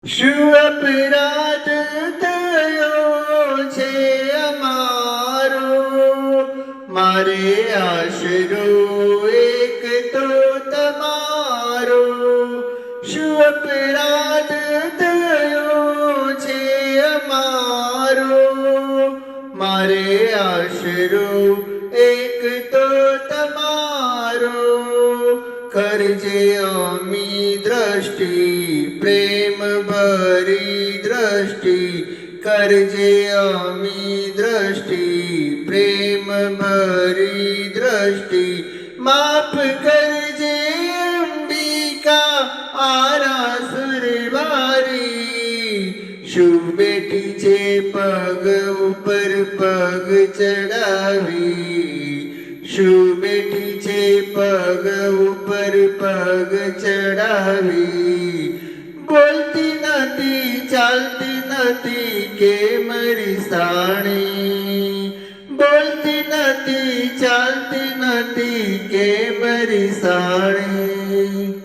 શું અપરાધ થયો છે અમારો, મારે આશરો એક તો તમારો. શું અપરાધ થયો છે અમારો, મારે આશરો એક તો તમારો. કરજે અમી દ્રષ્ટિ, પ્રેમ ભરી દ્રષ્ટિ, કરજે અમી દ્રષ્ટિ, પ્રેમ ભરી દ્રષ્ટિ. માફ કરજે અંબિકા આરાસુર વારી, શું બેઠી છે પગ ઉપર પગ ચડાવી, શું બેઠી છે પગ ઉપર પગ ચડાવી. બોલતી નથી ચાલતી નથી કે મારી સાણી, બોલતી નથી ચાલતી નથી કે મારી સાણી.